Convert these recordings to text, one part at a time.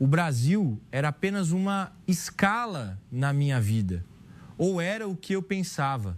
O Brasil era apenas uma escala na minha vida, ou era o que eu pensava.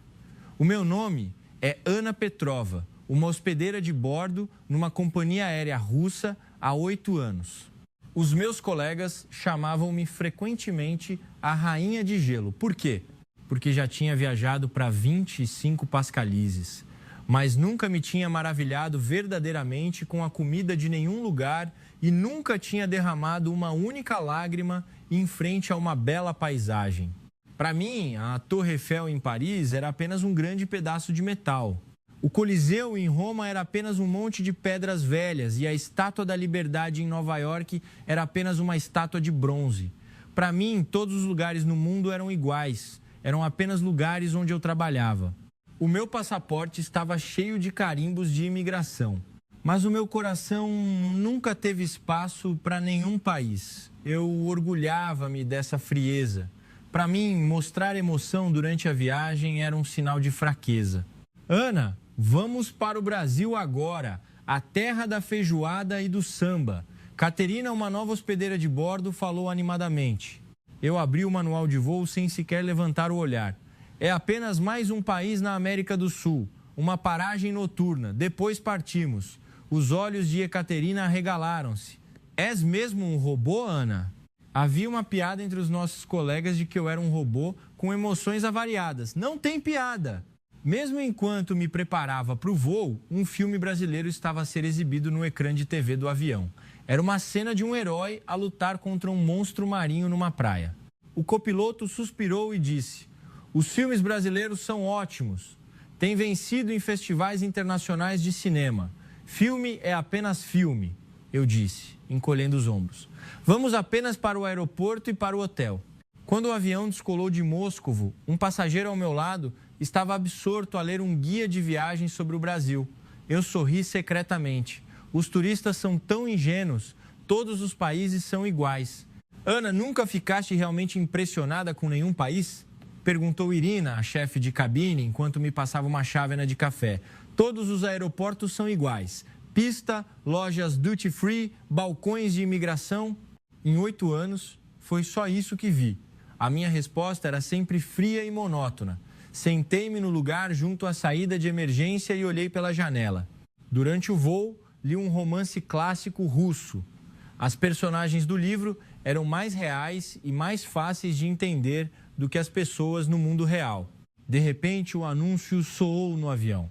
O meu nome é Ana Petrova, uma hospedeira de bordo numa companhia aérea russa há 8 anos. Os meus colegas chamavam-me frequentemente a Rainha de Gelo. Por quê? Porque já tinha viajado para 25 pascalizes, mas nunca me tinha maravilhado verdadeiramente com a comida de nenhum lugar e nunca tinha derramado uma única lágrima em frente a uma bela paisagem. Para mim, a Torre Eiffel em Paris era apenas um grande pedaço de metal. O Coliseu em Roma era apenas um monte de pedras velhas e a Estátua da Liberdade em Nova York era apenas uma estátua de bronze. Para mim, todos os lugares no mundo eram iguais, eram apenas lugares onde eu trabalhava. O meu passaporte estava cheio de carimbos de imigração, mas o meu coração nunca teve espaço para nenhum país. Eu orgulhava-me dessa frieza. Para mim, mostrar emoção durante a viagem era um sinal de fraqueza. Ana, vamos para o Brasil agora, a terra da feijoada e do samba. Caterina, uma nova hospedeira de bordo, falou animadamente. Eu abri o manual de voo sem sequer levantar o olhar. É apenas mais um país na América do Sul, uma paragem noturna. Depois partimos. Os olhos de Ekaterina arregalaram-se. És mesmo um robô, Ana? Havia uma piada entre os nossos colegas de que eu era um robô com emoções avariadas. Não tem piada! Mesmo enquanto me preparava para o voo, um filme brasileiro estava a ser exibido no ecrã de TV do avião. Era uma cena de um herói a lutar contra um monstro marinho numa praia. O copiloto suspirou e disse: os filmes brasileiros são ótimos. Têm vencido em festivais internacionais de cinema. Filme é apenas filme, eu disse, encolhendo os ombros. Vamos apenas para o aeroporto e para o hotel. Quando o avião descolou de Moscovo, um passageiro ao meu lado estava absorto a ler um guia de viagem sobre o Brasil. Eu sorri secretamente. Os turistas são tão ingênuos, todos os países são iguais. Ana, nunca ficaste realmente impressionada com nenhum país? Perguntou Irina, a chefe de cabine, enquanto me passava uma chávena de café. Todos os aeroportos são iguais. Pista, lojas duty-free, balcões de imigração. Em 8 anos, foi só isso que vi. A minha resposta era sempre fria e monótona. Sentei-me no lugar junto à saída de emergência e olhei pela janela. Durante o voo, li um romance clássico russo. As personagens do livro eram mais reais e mais fáceis de entender do que as pessoas no mundo real. De repente, o anúncio soou no avião.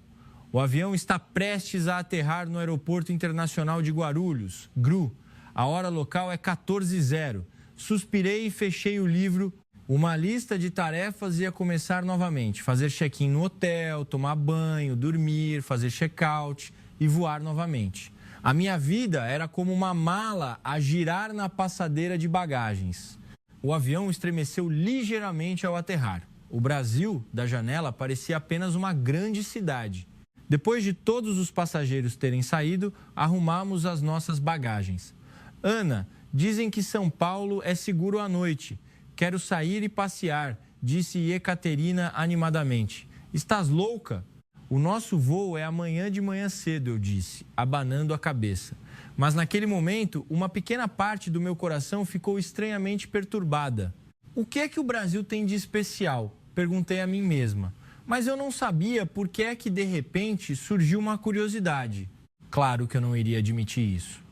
O avião está prestes a aterrar no Aeroporto Internacional de Guarulhos, GRU. A hora local é 14h. Suspirei e fechei o livro. Uma lista de tarefas ia começar novamente. Fazer check-in no hotel, tomar banho, dormir, fazer check-out e voar novamente. A minha vida era como uma mala a girar na passadeira de bagagens. O avião estremeceu ligeiramente ao aterrar. O Brasil, da janela, parecia apenas uma grande cidade. Depois de todos os passageiros terem saído, arrumamos as nossas bagagens. Ana, dizem que São Paulo é seguro à noite. Quero sair e passear, disse Ekaterina animadamente. Estás louca? O nosso voo é amanhã de manhã cedo, eu disse, abanando a cabeça. Mas naquele momento, uma pequena parte do meu coração ficou estranhamente perturbada. O que é que o Brasil tem de especial? Perguntei a mim mesma. Mas eu não sabia por que é que, de repente, surgiu uma curiosidade. Claro que eu não iria admitir isso.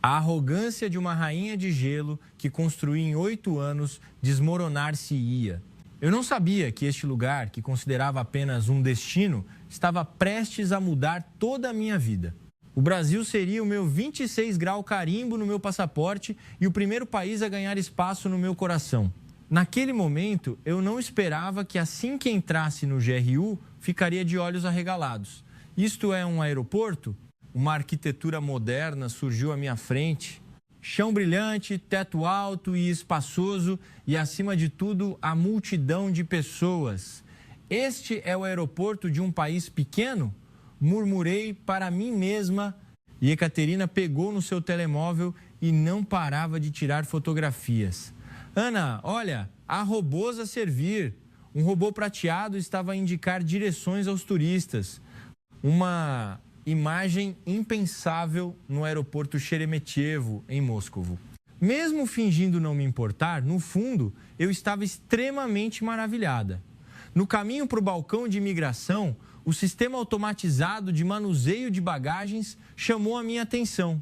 A arrogância de uma rainha de gelo que construí em 8 anos desmoronar-se-ia. Eu não sabia que este lugar, que considerava apenas um destino, estava prestes a mudar toda a minha vida. O Brasil seria o meu 26 grau carimbo no meu passaporte e o primeiro país a ganhar espaço no meu coração. Naquele momento, eu não esperava que assim que entrasse no GRU, ficaria de olhos arregalados. Isto é um aeroporto? Uma arquitetura moderna surgiu à minha frente. Chão brilhante, teto alto e espaçoso e, acima de tudo, a multidão de pessoas. Este é o aeroporto de um país pequeno? Murmurei para mim mesma e Ekaterina pegou no seu telemóvel e não parava de tirar fotografias. Ana, olha, há robôs a servir. Um robô prateado estava a indicar direções aos turistas. Uma imagem impensável no aeroporto Sheremetyevo, em Moscovo. Mesmo fingindo não me importar, no fundo, eu estava extremamente maravilhada. No caminho para o balcão de imigração, o sistema automatizado de manuseio de bagagens chamou a minha atenção.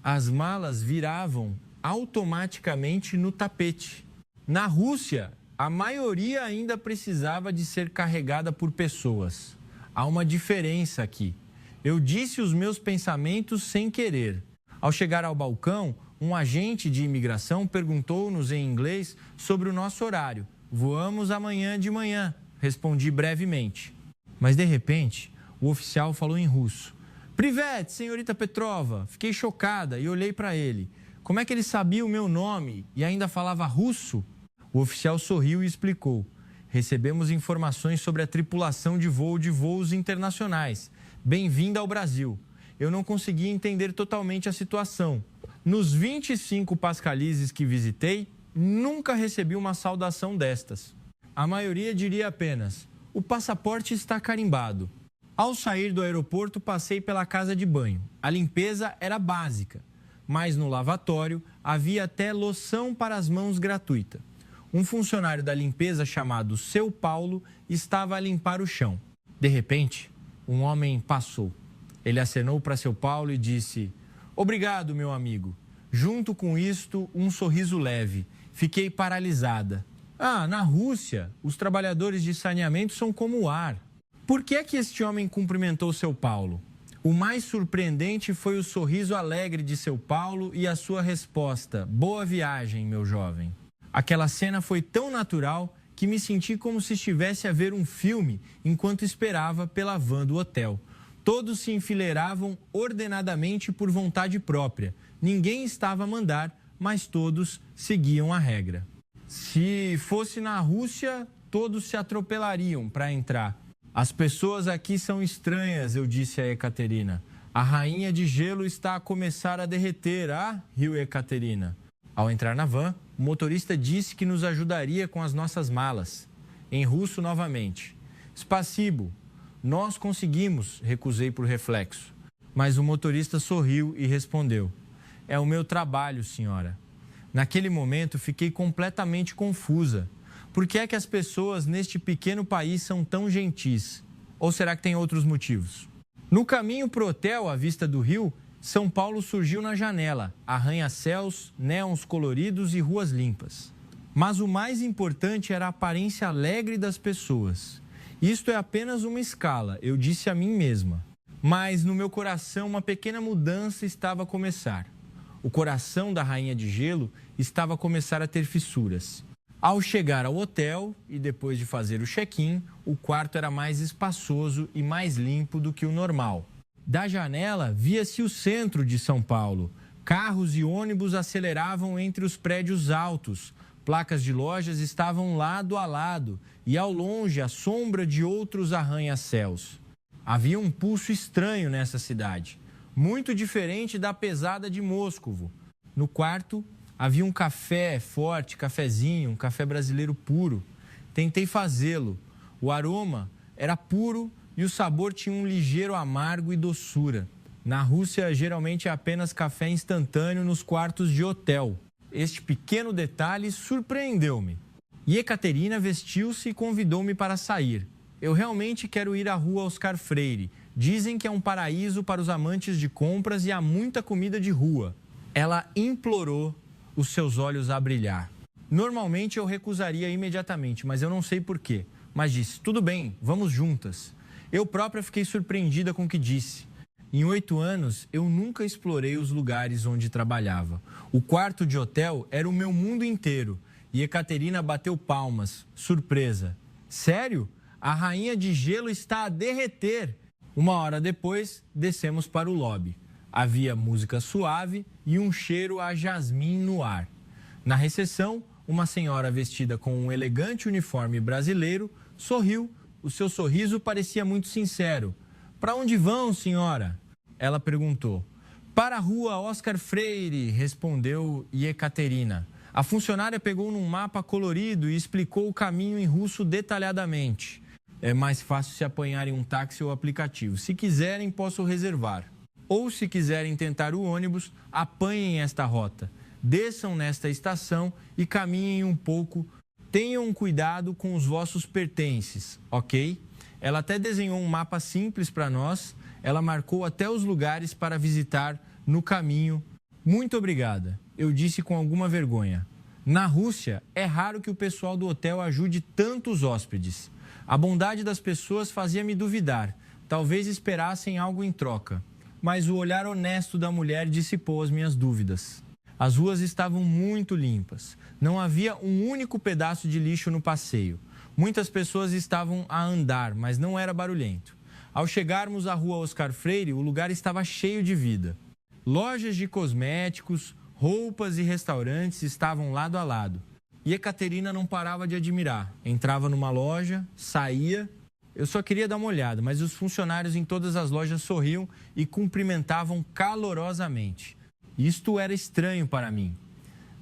As malas viravam automaticamente no tapete. Na Rússia, a maioria ainda precisava de ser carregada por pessoas. Há uma diferença aqui. Eu disse os meus pensamentos sem querer. Ao chegar ao balcão, um agente de imigração perguntou-nos em inglês sobre o nosso horário. Voamos amanhã de manhã, respondi brevemente. Mas, de repente, o oficial falou em russo. Privet, senhorita Petrova. Fiquei chocada e olhei para ele. Como é que ele sabia o meu nome e ainda falava russo? O oficial sorriu e explicou. Recebemos informações sobre a tripulação de voos internacionais. Bem-vinda ao Brasil. Eu não consegui entender totalmente a situação. Nos 25 pascalizes que visitei, nunca recebi uma saudação destas. A maioria diria apenas, o passaporte está carimbado. Ao sair do aeroporto, passei pela casa de banho. A limpeza era básica, mas no lavatório havia até loção para as mãos gratuita. Um funcionário da limpeza chamado Seu Paulo estava a limpar o chão. De repente, um homem passou. Ele acenou para Seu Paulo e disse, obrigado, meu amigo. Junto com isto, um sorriso leve. Fiquei paralisada. Na Rússia, os trabalhadores de saneamento são como o ar. Por que é que este homem cumprimentou Seu Paulo? O mais surpreendente foi o sorriso alegre de Seu Paulo e a sua resposta, boa viagem, meu jovem. Aquela cena foi tão natural que me senti como se estivesse a ver um filme enquanto esperava pela van do hotel. Todos se enfileiravam ordenadamente por vontade própria. Ninguém estava a mandar, mas todos seguiam a regra. Se fosse na Rússia, todos se atropelariam para entrar. As pessoas aqui são estranhas, eu disse a Ekaterina. A rainha de gelo está a começar a derreter, riu Ekaterina. Ao entrar na van, o motorista disse que nos ajudaria com as nossas malas. Em russo novamente. Spasibo. Nós conseguimos, recusei por reflexo. Mas o motorista sorriu e respondeu. É o meu trabalho, senhora. Naquele momento, fiquei completamente confusa. Por que é que as pessoas neste pequeno país são tão gentis? Ou será que tem outros motivos? No caminho para o hotel, à vista do rio, São Paulo surgiu na janela, arranha-céus, néons coloridos e ruas limpas. Mas o mais importante era a aparência alegre das pessoas. Isto é apenas uma escala, eu disse a mim mesma. Mas no meu coração uma pequena mudança estava a começar. O coração da rainha de gelo estava a começar a ter fissuras. Ao chegar ao hotel e depois de fazer o check-in, o quarto era mais espaçoso e mais limpo do que o normal. Da janela, via-se o centro de São Paulo. Carros e ônibus aceleravam entre os prédios altos. Placas de lojas estavam lado a lado e, ao longe, a sombra de outros arranha-céus. Havia um pulso estranho nessa cidade, muito diferente da pesada de Moscovo. No quarto, havia um café forte, cafezinho, um café brasileiro puro. Tentei fazê-lo. O aroma era puro e o sabor tinha um ligeiro amargo e doçura. Na Rússia, geralmente é apenas café instantâneo nos quartos de hotel. Este pequeno detalhe surpreendeu-me. E Ekaterina vestiu-se e convidou-me para sair. Eu realmente quero ir à rua Oscar Freire. Dizem que é um paraíso para os amantes de compras e há muita comida de rua. Ela implorou os seus olhos a brilhar. Normalmente eu recusaria imediatamente, mas eu não sei porquê. Mas disse, tudo bem, vamos juntas. Eu própria fiquei surpreendida com o que disse. Em 8 anos, eu nunca explorei os lugares onde trabalhava. O quarto de hotel era o meu mundo inteiro. E Ekaterina bateu palmas, surpresa. Sério? A rainha de gelo está a derreter. 1 hora depois, descemos para o lobby. Havia música suave e um cheiro a jasmim no ar. Na recepção, uma senhora vestida com um elegante uniforme brasileiro sorriu. O seu sorriso parecia muito sincero. Para onde vão, senhora? Ela perguntou. Para a rua Oscar Freire, respondeu Ekaterina. A funcionária pegou num mapa colorido e explicou o caminho em russo detalhadamente. É mais fácil se apanharem um táxi ou aplicativo. Se quiserem, posso reservar. Ou, se quiserem tentar o ônibus, apanhem esta rota. desçam nesta estação e caminhem um pouco. Tenham cuidado com os vossos pertences, ok? Ela até desenhou um mapa simples para nós. Ela marcou até os lugares para visitar no caminho. Muito obrigada, eu disse com alguma vergonha. Na Rússia, é raro que o pessoal do hotel ajude tantos hóspedes. A bondade das pessoas fazia-me duvidar. Talvez esperassem algo em troca. Mas o olhar honesto da mulher dissipou as minhas dúvidas. As ruas estavam muito limpas. Não havia um único pedaço de lixo no passeio. Muitas pessoas estavam a andar, mas não era barulhento. Ao chegarmos à rua Oscar Freire, o lugar estava cheio de vida. Lojas de cosméticos, roupas e restaurantes estavam lado a lado. E Ekaterina não parava de admirar. Entrava numa loja, saía. Eu só queria dar uma olhada, mas os funcionários em todas as lojas sorriam e cumprimentavam calorosamente. Isto era estranho para mim.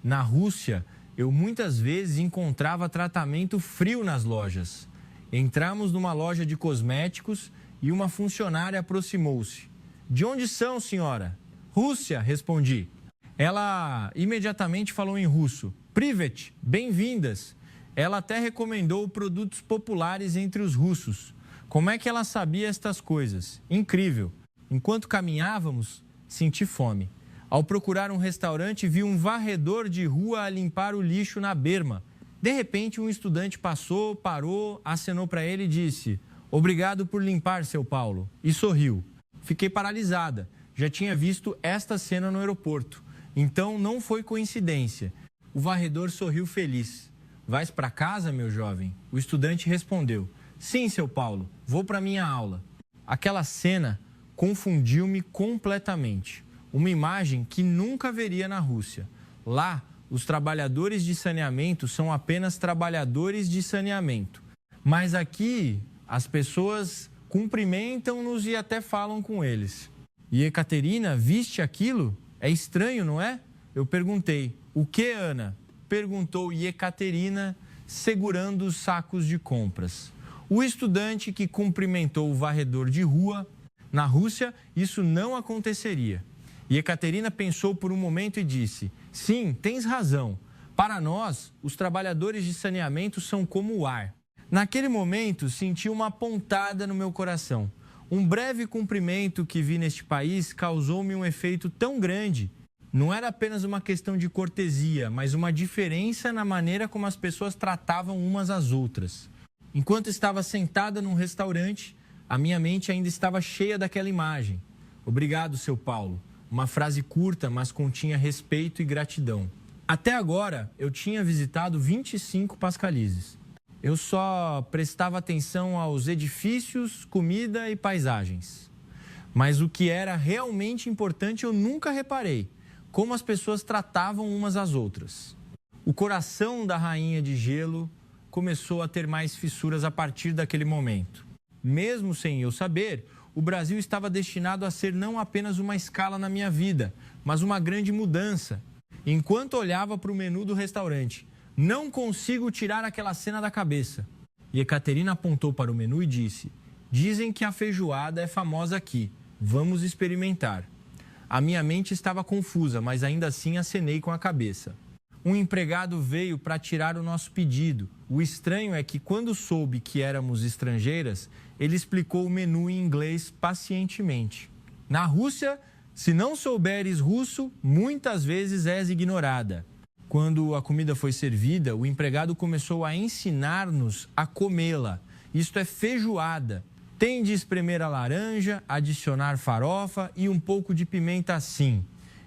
Na Rússia, eu muitas vezes encontrava tratamento frio nas lojas. Entramos numa loja de cosméticos e uma funcionária aproximou-se. De onde são, senhora? Rússia, respondi. Ela imediatamente falou em russo. Privet, bem-vindas. Ela até recomendou produtos populares entre os russos. Como é que ela sabia estas coisas? Incrível. Enquanto caminhávamos, senti fome. Ao procurar um restaurante, vi um varredor de rua a limpar o lixo na berma. De repente, um estudante passou, parou, acenou para ele e disse: obrigado por limpar, seu Paulo. E sorriu. Fiquei paralisada. Já tinha visto esta cena no aeroporto. Então, não foi coincidência. O varredor sorriu feliz. Vais para casa, meu jovem? O estudante respondeu. Sim, seu Paulo, vou para minha aula. Aquela cena confundiu-me completamente. Uma imagem que nunca veria na Rússia. Lá, os trabalhadores de saneamento são apenas trabalhadores de saneamento. Mas aqui, as pessoas cumprimentam-nos e até falam com eles. E Ekaterina, viste aquilo? É estranho, não é? Eu perguntei. O que, Ana? Perguntou Ekaterina, segurando os sacos de compras. O estudante que cumprimentou o varredor de rua. Na Rússia, isso não aconteceria. E Ekaterina pensou por um momento e disse: sim, tens razão. Para nós, os trabalhadores de saneamento são como o ar. Naquele momento, senti uma pontada no meu coração. Um breve cumprimento que vi neste país causou-me um efeito tão grande. Não era apenas uma questão de cortesia, mas uma diferença na maneira como as pessoas tratavam umas às outras. Enquanto estava sentada num restaurante, a minha mente ainda estava cheia daquela imagem. Obrigado, seu Paulo. Uma frase curta, mas continha respeito e gratidão. Até agora, eu tinha visitado 25 pascalizes. Eu só prestava atenção aos edifícios, comida e paisagens. Mas o que era realmente importante eu nunca reparei. Como as pessoas tratavam umas às outras. O coração da rainha de gelo começou a ter mais fissuras a partir daquele momento. Mesmo sem eu saber, o Brasil estava destinado a ser não apenas uma escala na minha vida, mas uma grande mudança. Enquanto olhava para o menu do restaurante, não consigo tirar aquela cena da cabeça. E Ekaterina apontou para o menu e disse: dizem que a feijoada é famosa aqui, vamos experimentar. A minha mente estava confusa, mas ainda assim acenei com a cabeça. Um empregado veio para tirar o nosso pedido. O estranho é que, quando soube que éramos estrangeiras, ele explicou o menu em inglês pacientemente. Na Rússia, se não souberes russo, muitas vezes és ignorada. Quando a comida foi servida, o empregado começou a ensinar-nos a comê-la. Isto é feijoada. Tem de espremer a laranja, adicionar farofa e um pouco de pimenta assim.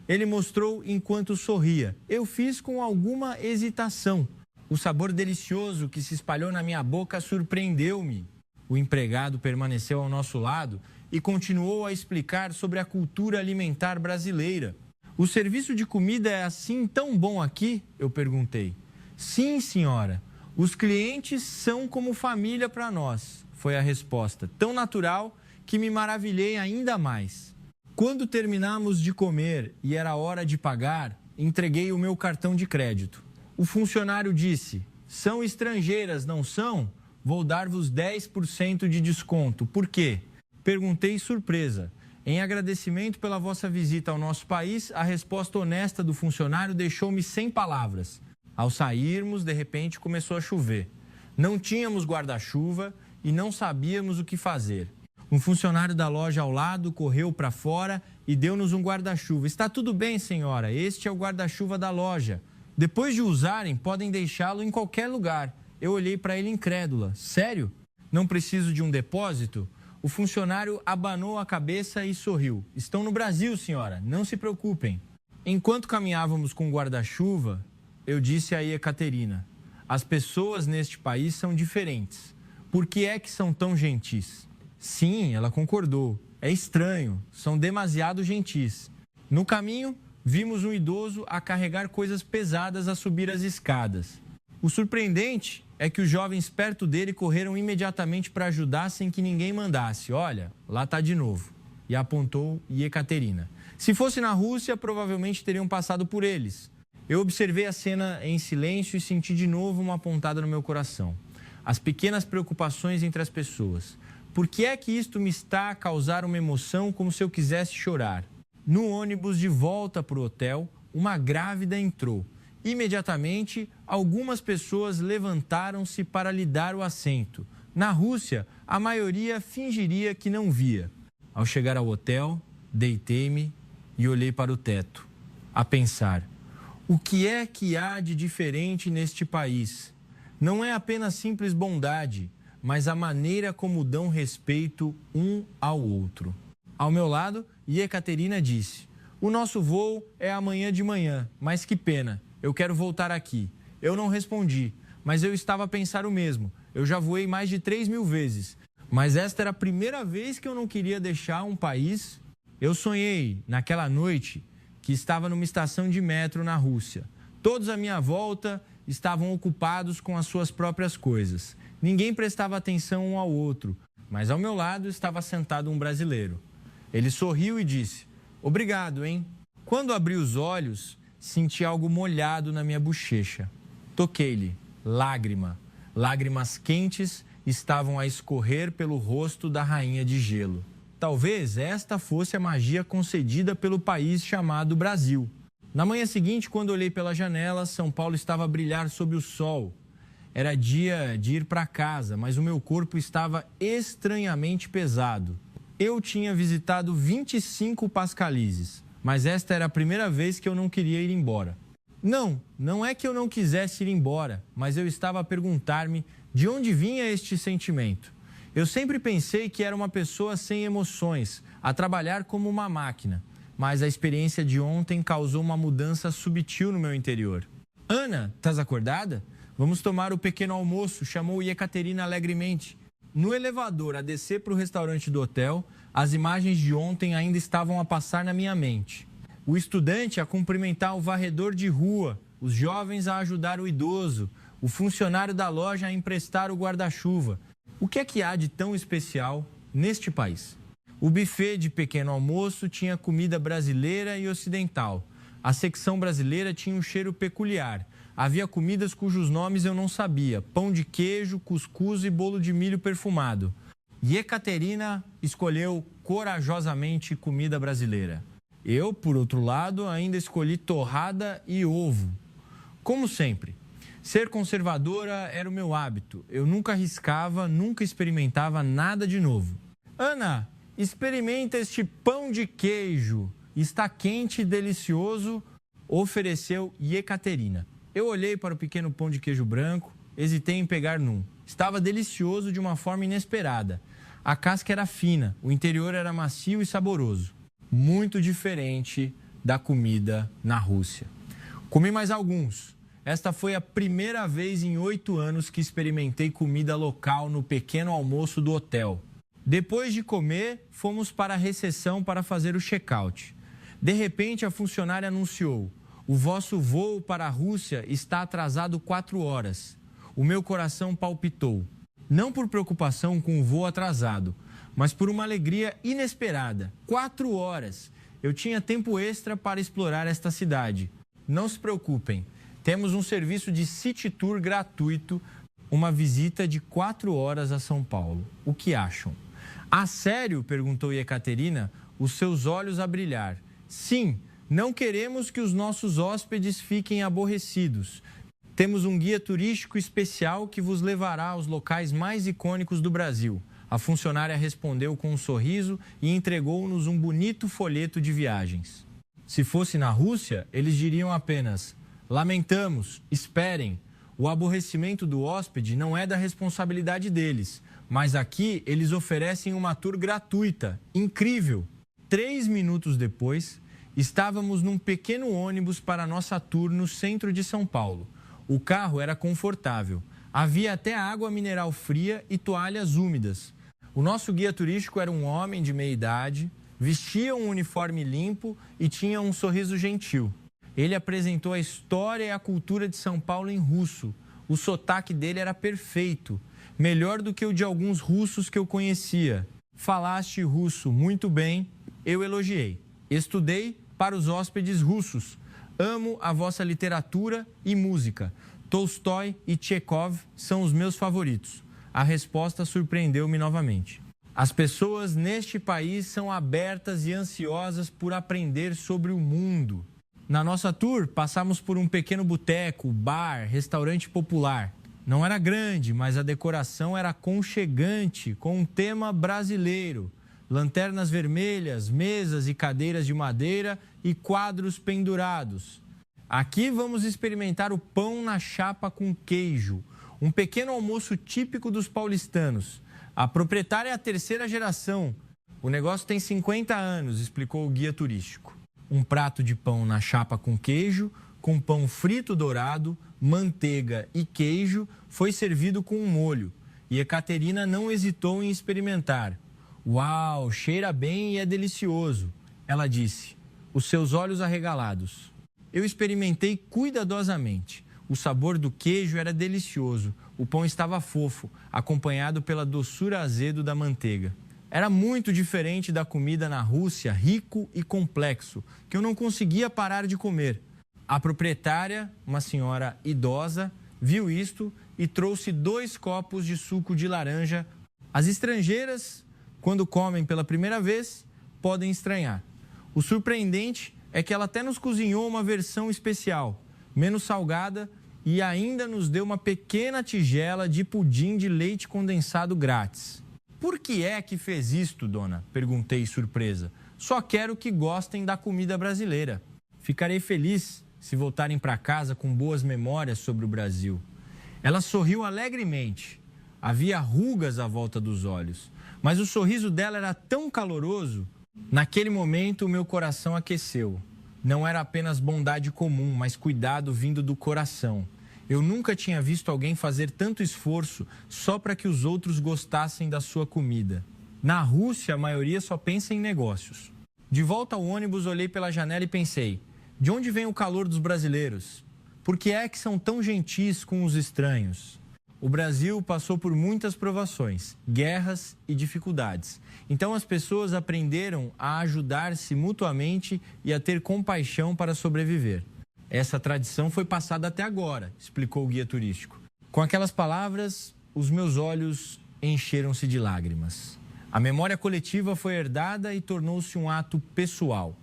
Ele mostrou enquanto sorria. Eu fiz com alguma hesitação. O sabor delicioso que se espalhou na minha boca surpreendeu-me. O empregado permaneceu ao nosso lado e continuou a explicar sobre a cultura alimentar brasileira. O serviço de comida é assim tão bom aqui? Eu perguntei. Sim, senhora. Os clientes são como família para nós, foi a resposta, tão natural que me maravilhei ainda mais. Quando terminamos de comer e era hora de pagar, entreguei o meu cartão de crédito. O funcionário disse: são estrangeiras, não são? Vou dar-vos 10% de desconto. Por quê? Perguntei surpresa. Em agradecimento pela vossa visita ao nosso país, a resposta honesta do funcionário deixou-me sem palavras. Ao sairmos, de repente, começou a chover. Não tínhamos guarda-chuva e não sabíamos o que fazer. Um funcionário da loja ao lado correu para fora e deu-nos um guarda-chuva. Está tudo bem, senhora, este é o guarda-chuva da loja. Depois de usarem, podem deixá-lo em qualquer lugar. Eu olhei para ele incrédula. Sério? Não preciso de um depósito? O funcionário abanou a cabeça e sorriu. Estão no Brasil, senhora, não se preocupem. Enquanto caminhávamos com o guarda-chuva, eu disse a Ekaterina: as pessoas neste país são diferentes. Por que é que são tão gentis? Sim, ela concordou. É estranho, são demasiado gentis. No caminho, vimos um idoso a carregar coisas pesadas a subir as escadas. O surpreendente é que os jovens perto dele correram imediatamente para ajudar sem que ninguém mandasse. Olha, lá está de novo. E apontou Ekaterina. Se fosse na Rússia, provavelmente teriam passado por eles. Eu observei a cena em silêncio e senti de novo uma pontada no meu coração. As pequenas preocupações entre as pessoas. Por que é que isto me está a causar uma emoção como se eu quisesse chorar? No ônibus de volta para o hotel, uma grávida entrou. Imediatamente, algumas pessoas levantaram-se para lhe dar o assento. Na Rússia, a maioria fingiria que não via. Ao chegar ao hotel, deitei-me e olhei para o teto, a pensar: o que é que há de diferente neste país? Não é apenas simples bondade, mas a maneira como dão respeito um ao outro. Ao meu lado, Ekaterina disse: o nosso voo é amanhã de manhã, mas que pena, eu quero voltar aqui. Eu não respondi, mas eu estava a pensar o mesmo. Eu já voei mais de 3.000 vezes, mas esta era a primeira vez que eu não queria deixar um país. Eu sonhei, naquela noite, que estava numa estação de metro na Rússia. Todos à minha volta estavam ocupados com as suas próprias coisas. Ninguém prestava atenção um ao outro, mas ao meu lado estava sentado um brasileiro. Ele sorriu e disse: obrigado, hein? Quando abri os olhos, senti algo molhado na minha bochecha. Toquei-lhe. Lágrima. Lágrimas quentes estavam a escorrer pelo rosto da rainha de gelo. Talvez esta fosse a magia concedida pelo país chamado Brasil. Na manhã seguinte, quando olhei pela janela, São Paulo estava a brilhar sob o sol. Era dia de ir para casa, mas o meu corpo estava estranhamente pesado. Eu tinha visitado 25 Pascalises, mas esta era a primeira vez que eu não queria ir embora. Não é que eu não quisesse ir embora, mas eu estava a perguntar-me de onde vinha este sentimento. Eu sempre pensei que era uma pessoa sem emoções, a trabalhar como uma máquina, mas a experiência de ontem causou uma mudança subtil no meu interior. Ana, estás acordada? Vamos tomar o pequeno almoço, chamou Ekaterina alegremente. No elevador a descer para o restaurante do hotel, as imagens de ontem ainda estavam a passar na minha mente. O estudante a cumprimentar o varredor de rua, os jovens a ajudar o idoso, o funcionário da loja a emprestar o guarda-chuva. O que é que há de tão especial neste país? O buffet de pequeno almoço tinha comida brasileira e ocidental. A secção brasileira tinha um cheiro peculiar. Havia comidas cujos nomes eu não sabia: pão de queijo, cuscuz e bolo de milho perfumado. Ekaterina escolheu corajosamente comida brasileira. Eu, por outro lado, ainda escolhi torrada e ovo. Como sempre, ser conservadora era o meu hábito. Eu nunca arriscava, nunca experimentava nada de novo. Ana, experimenta este pão de queijo. Está quente e delicioso, ofereceu Ekaterina. Eu olhei para o pequeno pão de queijo branco, hesitei em pegar num. Estava delicioso de uma forma inesperada. A casca era fina, o interior era macio e saboroso. Muito diferente da comida na Rússia. Comi mais alguns. Esta foi a primeira vez em 8 anos que experimentei comida local no pequeno almoço do hotel. Depois de comer, fomos para a recepção para fazer o check-out. De repente, a funcionária anunciou: o vosso voo para a Rússia está atrasado 4 horas. O meu coração palpitou. Não por preocupação com o voo atrasado, mas por uma alegria inesperada. 4 horas. Eu tinha tempo extra para explorar esta cidade. Não se preocupem, temos um serviço de City Tour gratuito, uma visita de 4 horas a São Paulo. O que acham? A sério? Perguntou Ekaterina, os seus olhos a brilhar. Sim, não queremos que os nossos hóspedes fiquem aborrecidos. Temos um guia turístico especial que vos levará aos locais mais icônicos do Brasil. A funcionária respondeu com um sorriso e entregou-nos um bonito folheto de viagens. Se fosse na Rússia, eles diriam apenas: lamentamos, esperem. O aborrecimento do hóspede não é da responsabilidade deles, mas aqui eles oferecem uma tour gratuita. Incrível! 3 minutos depois, estávamos num pequeno ônibus para nossa tour no centro de São Paulo. O carro era confortável. Havia até água mineral fria e toalhas úmidas. O nosso guia turístico era um homem de meia idade, vestia um uniforme limpo e tinha um sorriso gentil. Ele apresentou a história e a cultura de São Paulo em russo. O sotaque dele era perfeito, melhor do que o de alguns russos que eu conhecia. Falaste russo muito bem, eu elogiei. Estudei para os hóspedes russos. Amo a vossa literatura e música. Tolstói e Tchekov são os meus favoritos. A resposta surpreendeu-me novamente. As pessoas neste país são abertas e ansiosas por aprender sobre o mundo. Na nossa tour, passamos por um pequeno boteco, bar, restaurante popular. Não era grande, mas a decoração era aconchegante, com um tema brasileiro. Lanternas vermelhas, mesas e cadeiras de madeira e quadros pendurados. Aqui vamos experimentar o pão na chapa com queijo, um pequeno almoço típico dos paulistanos. A proprietária é a terceira geração. O negócio tem 50 anos, explicou o guia turístico. Um prato de pão na chapa com queijo, com pão frito dourado, manteiga e queijo, foi servido com um molho. E Ekaterina não hesitou em experimentar. Uau, cheira bem e é delicioso, ela disse, os seus olhos arregalados. Eu experimentei cuidadosamente. O sabor do queijo era delicioso. O pão estava fofo, acompanhado pela doçura azedo da manteiga. Era muito diferente da comida na Rússia, rico e complexo, que eu não conseguia parar de comer. A proprietária, uma senhora idosa, viu isto e trouxe 2 copos de suco de laranja. As estrangeiras, quando comem pela primeira vez, podem estranhar. O surpreendente é que ela até nos cozinhou uma versão especial, menos salgada, e ainda nos deu uma pequena tigela de pudim de leite condensado grátis. Por que é que fez isto, dona? Perguntei surpresa. Só quero que gostem da comida brasileira. Ficarei feliz se voltarem para casa com boas memórias sobre o Brasil. Ela sorriu alegremente. Havia rugas à volta dos olhos, mas o sorriso dela era tão caloroso. Naquele momento, o meu coração aqueceu. Não era apenas bondade comum, mas cuidado vindo do coração. Eu nunca tinha visto alguém fazer tanto esforço só para que os outros gostassem da sua comida. Na Rússia, a maioria só pensa em negócios. De volta ao ônibus, olhei pela janela e pensei, de onde vem o calor dos brasileiros? Por que é que são tão gentis com os estranhos? O Brasil passou por muitas provações, guerras e dificuldades. Então as pessoas aprenderam a ajudar-se mutuamente e a ter compaixão para sobreviver. Essa tradição foi passada até agora, explicou o guia turístico. Com aquelas palavras, os meus olhos encheram-se de lágrimas. A memória coletiva foi herdada e tornou-se um ato pessoal.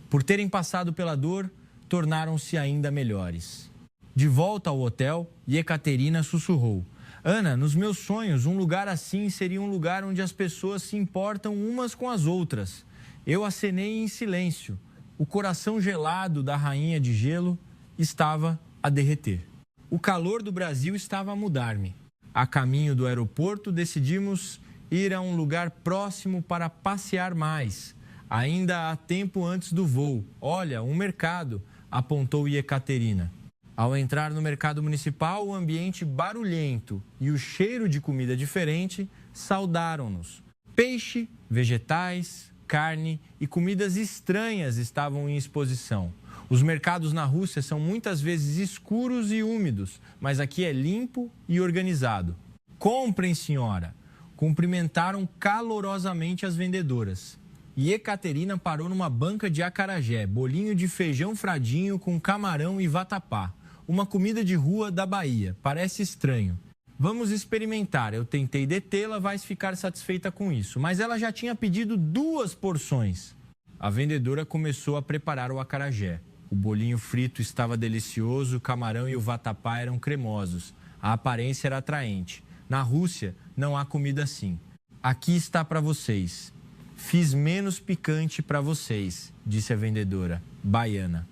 Por terem passado pela dor, tornaram-se ainda melhores. De volta ao hotel, Ekaterina sussurrou. Ana, nos meus sonhos, um lugar assim seria um lugar onde as pessoas se importam umas com as outras. Eu acenei em silêncio. O coração gelado da rainha de gelo estava a derreter. O calor do Brasil estava a mudar-me. A caminho do aeroporto, decidimos ir a um lugar próximo para passear mais. Ainda há tempo antes do voo. Olha, um mercado, apontou Ekaterina. Ao entrar no mercado municipal, o ambiente barulhento e o cheiro de comida diferente saudaram-nos. Peixe, vegetais, carne e comidas estranhas estavam em exposição. Os mercados na Rússia são muitas vezes escuros e úmidos, mas aqui é limpo e organizado. Comprem, senhora! Cumprimentaram calorosamente as vendedoras. E Ekaterina parou numa banca de acarajé, bolinho de feijão fradinho com camarão e vatapá. Uma comida de rua da Bahia. Parece estranho. Vamos experimentar. Eu tentei detê-la, vai ficar satisfeita com isso. Mas ela já tinha pedido 2 porções. A vendedora começou a preparar o acarajé. O bolinho frito estava delicioso, o camarão e o vatapá eram cremosos. A aparência era atraente. Na Rússia, não há comida assim. Aqui está para vocês. Fiz menos picante para vocês, disse a vendedora, baiana.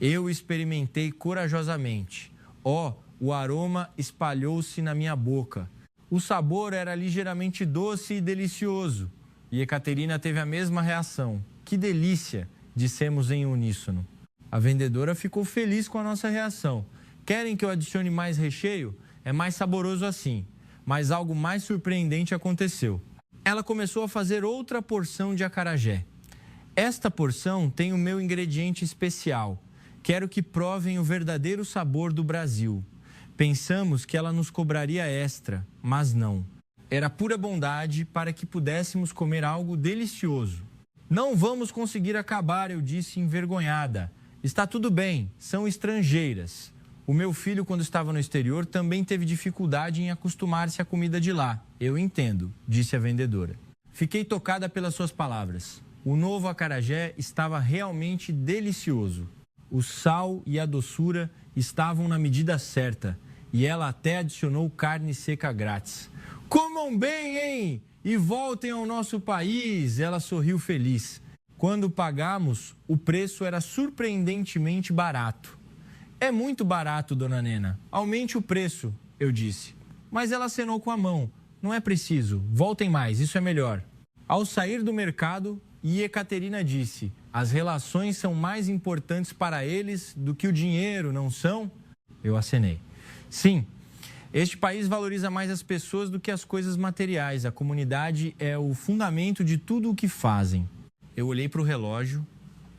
Eu experimentei corajosamente. O aroma espalhou-se na minha boca. O sabor era ligeiramente doce e delicioso. E Ekaterina teve a mesma reação. Que delícia, dissemos em uníssono. A vendedora ficou feliz com a nossa reação. Querem que eu adicione mais recheio? É mais saboroso assim. Mas algo mais surpreendente aconteceu. Ela começou a fazer outra porção de acarajé. Esta porção tem o meu ingrediente especial. Quero que provem o verdadeiro sabor do Brasil. Pensamos que ela nos cobraria extra, mas não. Era pura bondade para que pudéssemos comer algo delicioso. Não vamos conseguir acabar, eu disse envergonhada. Está tudo bem, são estrangeiras. O meu filho, quando estava no exterior, também teve dificuldade em acostumar-se à comida de lá. Eu entendo, disse a vendedora. Fiquei tocada pelas suas palavras. O novo acarajé estava realmente delicioso. O sal e a doçura estavam na medida certa e ela até adicionou carne seca grátis. Comam bem, hein? E voltem ao nosso país, ela sorriu feliz. Quando pagamos, o preço era surpreendentemente barato. É muito barato, dona Nena. Aumente o preço, eu disse. Mas ela acenou com a mão. Não é preciso. Voltem mais, isso é melhor. Ao sair do mercado, Ekaterina disse: as relações são mais importantes para eles do que o dinheiro, não são? Eu acenei. Sim, este país valoriza mais as pessoas do que as coisas materiais. A comunidade é o fundamento de tudo o que fazem. Eu olhei para o relógio,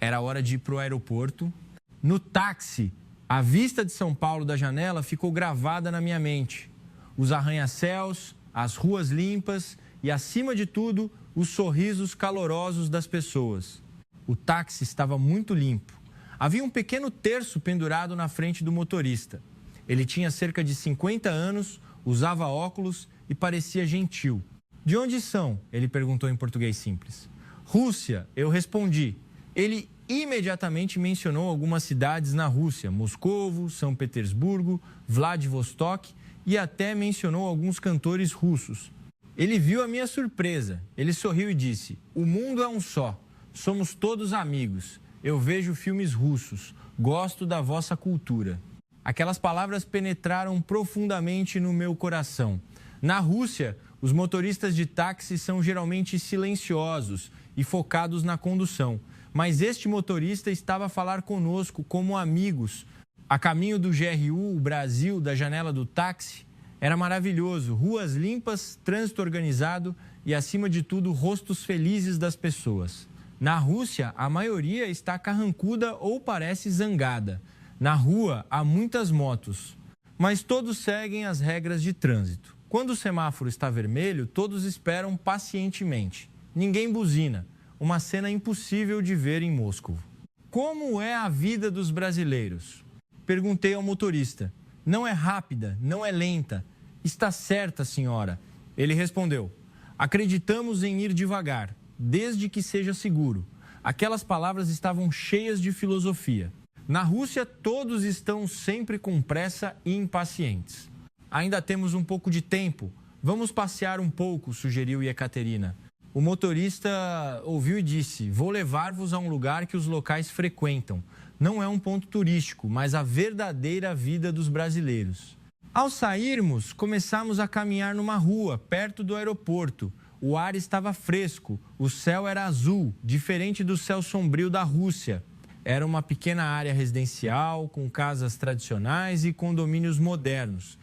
era hora de ir para o aeroporto. No táxi, a vista de São Paulo da janela ficou gravada na minha mente. Os arranha-céus, as ruas limpas e, acima de tudo, os sorrisos calorosos das pessoas. O táxi estava muito limpo. Havia um pequeno terço pendurado na frente do motorista. Ele tinha cerca de 50 anos, usava óculos e parecia gentil. De onde são? Ele perguntou em português simples. Rússia, eu respondi. Ele imediatamente mencionou algumas cidades na Rússia, Moscovo, São Petersburgo, Vladivostok e até mencionou alguns cantores russos. Ele viu a minha surpresa. Ele sorriu e disse: o mundo é um só. Somos todos amigos. Eu vejo filmes russos. Gosto da vossa cultura. Aquelas palavras penetraram profundamente no meu coração. Na Rússia, os motoristas de táxi são geralmente silenciosos e focados na condução. Mas este motorista estava a falar conosco como amigos. A caminho do GRU, o Brasil, da janela do táxi, era maravilhoso. Ruas limpas, trânsito organizado e, acima de tudo, rostos felizes das pessoas. Na Rússia, a maioria está carrancuda ou parece zangada. Na rua, há muitas motos, mas todos seguem as regras de trânsito. Quando o semáforo está vermelho, todos esperam pacientemente. Ninguém buzina. Uma cena impossível de ver em Moscou. Como é a vida dos brasileiros? Perguntei ao motorista. Não é rápida, não é lenta. Está certa, senhora. Ele respondeu. Acreditamos em ir devagar, desde que seja seguro. Aquelas palavras estavam cheias de filosofia. Na Rússia, todos estão sempre com pressa e impacientes. Ainda temos um pouco de tempo. Vamos passear um pouco, sugeriu Ekaterina. O motorista ouviu e disse: vou levar-vos a um lugar que os locais frequentam. Não é um ponto turístico, mas a verdadeira vida dos brasileiros. Ao sairmos, começamos a caminhar numa rua, perto do aeroporto. O ar estava fresco, o céu era azul, diferente do céu sombrio da Rússia. Era uma pequena área residencial, com casas tradicionais e condomínios modernos.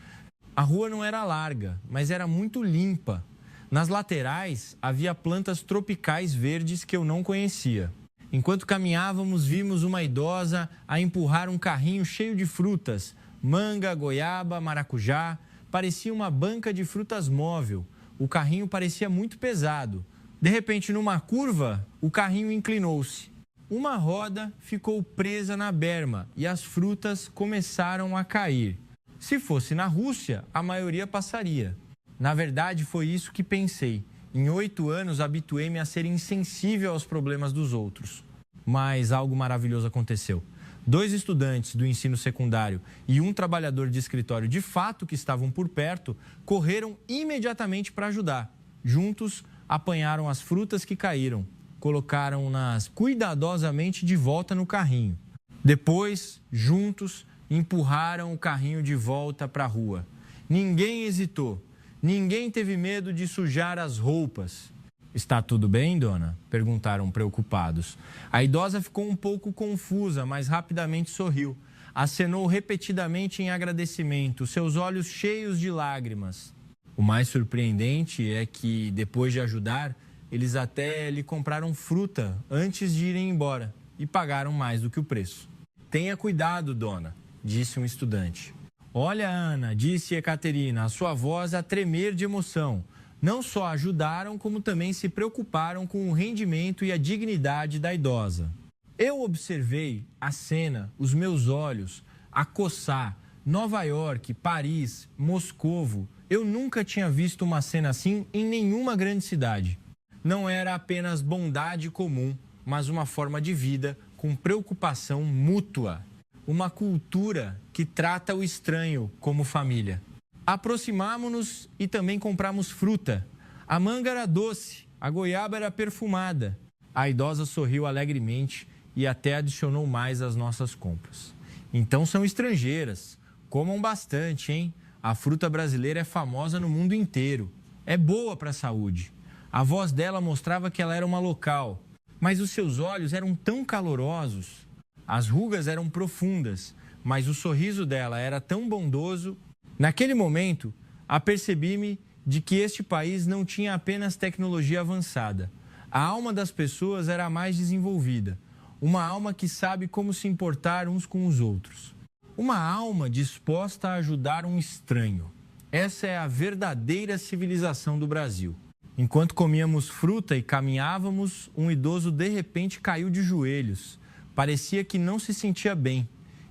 A rua não era larga, mas era muito limpa. Nas laterais, havia plantas tropicais verdes que eu não conhecia. Enquanto caminhávamos, vimos uma idosa a empurrar um carrinho cheio de frutas. Manga, goiaba, maracujá. Parecia uma banca de frutas móvel. O carrinho parecia muito pesado. De repente, numa curva, o carrinho inclinou-se. Uma roda ficou presa na berma e as frutas começaram a cair. Se fosse na Rússia, a maioria passaria. Na verdade, foi isso que pensei. Em 8 anos, habituei-me a ser insensível aos problemas dos outros. Mas algo maravilhoso aconteceu. 2 estudantes do ensino secundário e um trabalhador de escritório de fato que estavam por perto correram imediatamente para ajudar. Juntos, apanharam as frutas que caíram, colocaram-nas cuidadosamente de volta no carrinho. Depois, juntos, empurraram o carrinho de volta para a rua. Ninguém hesitou, ninguém teve medo de sujar as roupas. Está tudo bem, dona? Perguntaram preocupados. A idosa ficou um pouco confusa, mas rapidamente sorriu. Acenou repetidamente em agradecimento, seus olhos cheios de lágrimas. O mais surpreendente é que, depois de ajudar, eles até lhe compraram fruta antes de irem embora e pagaram mais do que o preço. Tenha cuidado, dona, disse um estudante. Olha, Ana, disse Ekaterina, a sua voz a tremer de emoção. Não só ajudaram, como também se preocuparam com o rendimento e a dignidade da idosa. Eu observei a cena, os meus olhos, a coçar, Nova York, Paris, Moscovo. Eu nunca tinha visto uma cena assim em nenhuma grande cidade. Não era apenas bondade comum, mas uma forma de vida com preocupação mútua. Uma cultura que trata o estranho como família. Aproximámo-nos e também compramos fruta. A manga era doce, a goiaba era perfumada. A idosa sorriu alegremente e até adicionou mais às nossas compras. Então são estrangeiras. Comam bastante, hein? A fruta brasileira é famosa no mundo inteiro. É boa para a saúde. A voz dela mostrava que ela era uma local. Mas os seus olhos eram tão calorosos. As rugas eram profundas, mas o sorriso dela era tão bondoso. Naquele momento, apercebi-me de que este país não tinha apenas tecnologia avançada. A alma das pessoas era a mais desenvolvida. Uma alma que sabe como se importar uns com os outros. Uma alma disposta a ajudar um estranho. Essa é a verdadeira civilização do Brasil. Enquanto comíamos fruta e caminhávamos, um idoso de repente caiu de joelhos. Parecia que não se sentia bem.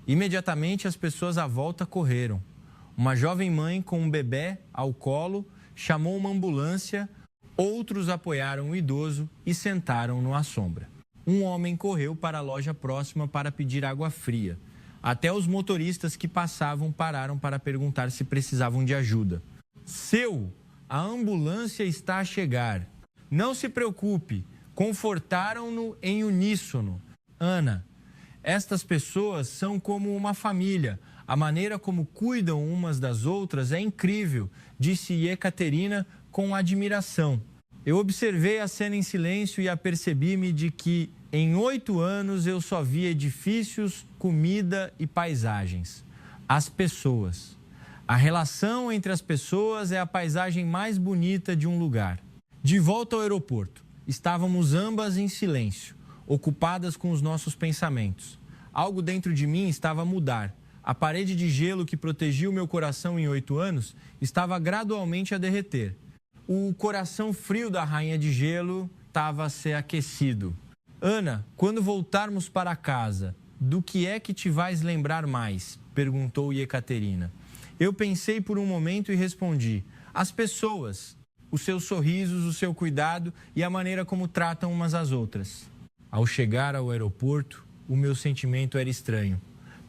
Imediatamente as pessoas à volta correram. Uma jovem mãe com um bebê ao colo chamou uma ambulância, outros apoiaram o idoso e sentaram-no à sombra. Um homem correu para a loja próxima para pedir água fria. Até os motoristas que passavam pararam para perguntar se precisavam de ajuda. Seu, a ambulância está a chegar. Não se preocupe, confortaram-no em uníssono. Ana, estas pessoas são como uma família. A maneira como cuidam umas das outras é incrível, disse Ekaterina com admiração. Eu observei a cena em silêncio e apercebi-me de que, em 8 anos, eu só vi edifícios, comida e paisagens. As pessoas. A relação entre as pessoas é a paisagem mais bonita de um lugar. De volta ao aeroporto, estávamos ambas em silêncio, ocupadas com os nossos pensamentos. Algo dentro de mim estava a mudar. A parede de gelo que protegia o meu coração em 8 anos estava gradualmente a derreter. O coração frio da rainha de gelo estava a ser aquecido. Ana, quando voltarmos para casa, do que é que te vais lembrar mais? Perguntou Ekaterina. Eu pensei por um momento e respondi: as pessoas, os seus sorrisos, o seu cuidado e a maneira como tratam umas às outras. Ao chegar ao aeroporto, o meu sentimento era estranho.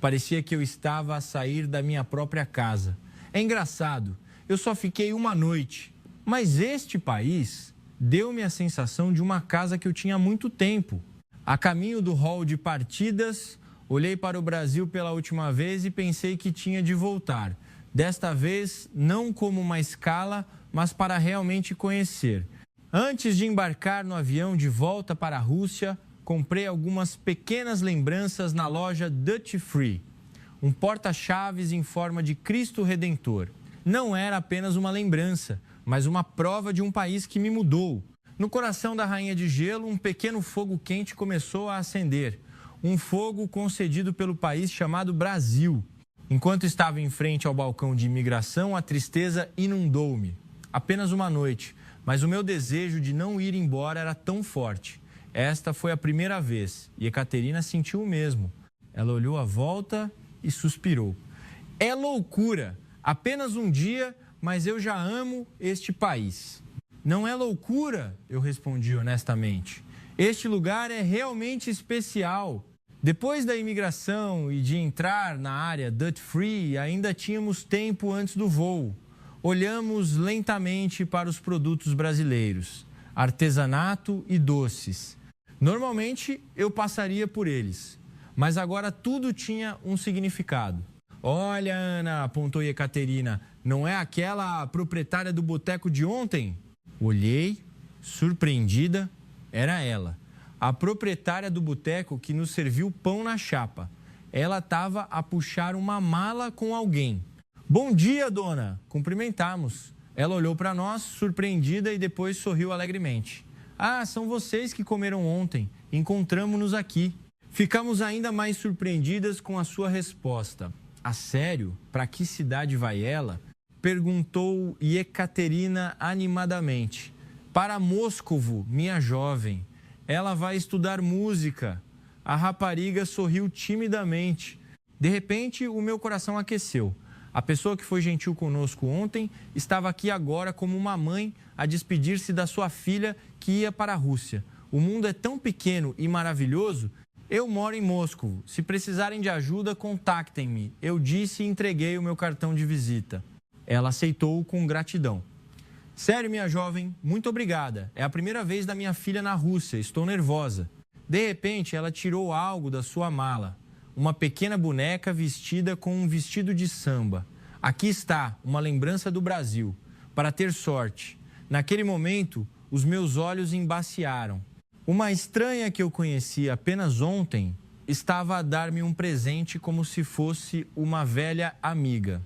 Parecia que eu estava a sair da minha própria casa. É engraçado, eu só fiquei uma noite, mas este país deu-me a sensação de uma casa que eu tinha há muito tempo. A caminho do hall de partidas, olhei para o Brasil pela última vez e pensei que tinha de voltar. Desta vez, não como uma escala, mas para realmente conhecer. Antes de embarcar no avião de volta para a Rússia, comprei algumas pequenas lembranças na loja Duty Free. Um porta-chaves em forma de Cristo Redentor. Não era apenas uma lembrança, mas uma prova de um país que me mudou. No coração da Rainha de Gelo, um pequeno fogo quente começou a acender. Um fogo concedido pelo país chamado Brasil. Enquanto estava em frente ao balcão de imigração, a tristeza inundou-me. Apenas uma noite, mas o meu desejo de não ir embora era tão forte. Esta foi a primeira vez e Ekaterina sentiu o mesmo. Ela olhou à volta e suspirou. É loucura! Apenas um dia, mas eu já amo este país. Não é loucura, eu respondi honestamente. Este lugar é realmente especial. Depois da imigração e de entrar na área duty free, ainda tínhamos tempo antes do voo. Olhamos lentamente para os produtos brasileiros, artesanato e doces. Normalmente eu passaria por eles, mas agora tudo tinha um significado. Olha, Ana, apontou Ekaterina, não é aquela proprietária do boteco de ontem? Olhei, surpreendida, era ela. A proprietária do boteco que nos serviu pão na chapa. Ela estava a puxar uma mala com alguém. Bom dia, dona! Cumprimentamos. Ela olhou para nós, surpreendida, e depois sorriu alegremente. Ah, são vocês que comeram ontem. Encontramo-nos aqui. Ficamos ainda mais surpreendidas com a sua resposta. A sério? Para que cidade vai ela? Perguntou Ekaterina animadamente. Para Moscovo, minha jovem. Ela vai estudar música. A rapariga sorriu timidamente. De repente, o meu coração aqueceu. A pessoa que foi gentil conosco ontem estava aqui agora como uma mãe a despedir-se da sua filha que ia para a Rússia. O mundo é tão pequeno e maravilhoso. Eu moro em Moscou. Se precisarem de ajuda, contactem-me. Eu disse e entreguei o meu cartão de visita. Ela aceitou com gratidão. Sério, minha jovem, muito obrigada. É a primeira vez da minha filha na Rússia. Estou nervosa. De repente, ela tirou algo da sua mala. Uma pequena boneca vestida com um vestido de samba. Aqui está, uma lembrança do Brasil. Para ter sorte. Naquele momento, os meus olhos embaciaram. Uma estranha que eu conheci apenas ontem estava a dar-me um presente como se fosse uma velha amiga.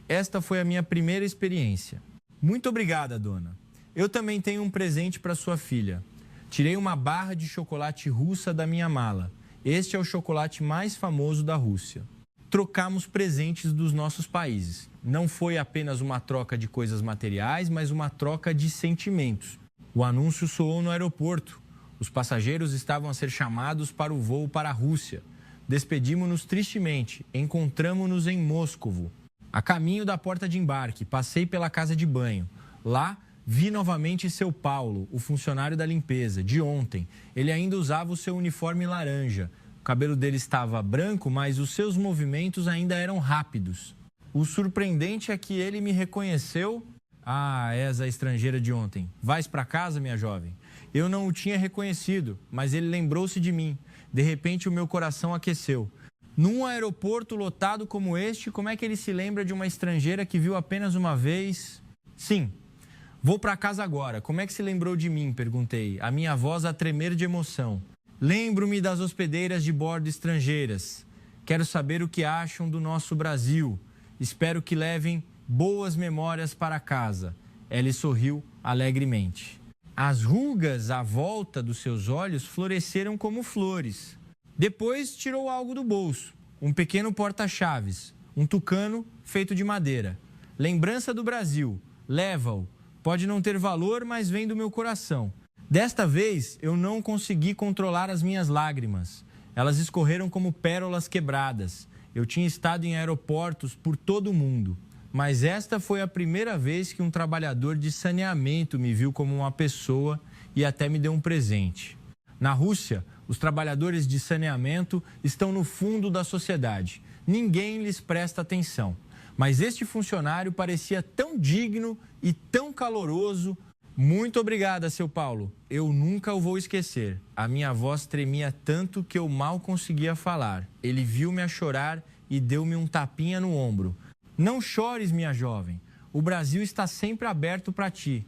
Esta foi a minha primeira experiência. Muito obrigada, dona. Eu também tenho um presente para sua filha. Tirei uma barra de chocolate russa da minha mala. Este é o chocolate mais famoso da Rússia. Trocamos presentes dos nossos países. Não foi apenas uma troca de coisas materiais, mas uma troca de sentimentos. O anúncio soou no aeroporto. Os passageiros estavam a ser chamados para o voo para a Rússia. Despedimos-nos tristemente. Encontramo-nos em Moscovo. A caminho da porta de embarque, passei pela casa de banho. Lá, vi novamente seu Paulo, o funcionário da limpeza, de ontem. Ele ainda usava o seu uniforme laranja. O cabelo dele estava branco, mas os seus movimentos ainda eram rápidos. O surpreendente é que ele me reconheceu. Ah, és a estrangeira de ontem. Vais para casa, minha jovem? Eu não o tinha reconhecido, mas ele lembrou-se de mim. De repente, o meu coração aqueceu. Num aeroporto lotado como este, como é que ele se lembra de uma estrangeira que viu apenas uma vez? Sim. Vou para casa agora. Como é que se lembrou de mim? Perguntei, a minha voz a tremer de emoção. Lembro-me das hospedeiras de bordo estrangeiras. Quero saber o que acham do nosso Brasil. Espero que levem boas memórias para casa. Ela sorriu alegremente. As rugas à volta dos seus olhos floresceram como flores. Depois tirou algo do bolso, um pequeno porta-chaves, um tucano feito de madeira. Lembrança do Brasil, leva-o. Pode não ter valor, mas vem do meu coração. Desta vez, eu não consegui controlar as minhas lágrimas. Elas escorreram como pérolas quebradas. Eu tinha estado em aeroportos por todo o mundo. Mas esta foi a primeira vez que um trabalhador de saneamento me viu como uma pessoa e até me deu um presente. Na Rússia, os trabalhadores de saneamento estão no fundo da sociedade. Ninguém lhes presta atenção. Mas este funcionário parecia tão digno e tão caloroso. Muito obrigada, seu Paulo. Eu nunca o vou esquecer. A minha voz tremia tanto que eu mal conseguia falar. Ele viu-me a chorar e deu-me um tapinha no ombro. Não chores, minha jovem. O Brasil está sempre aberto para ti.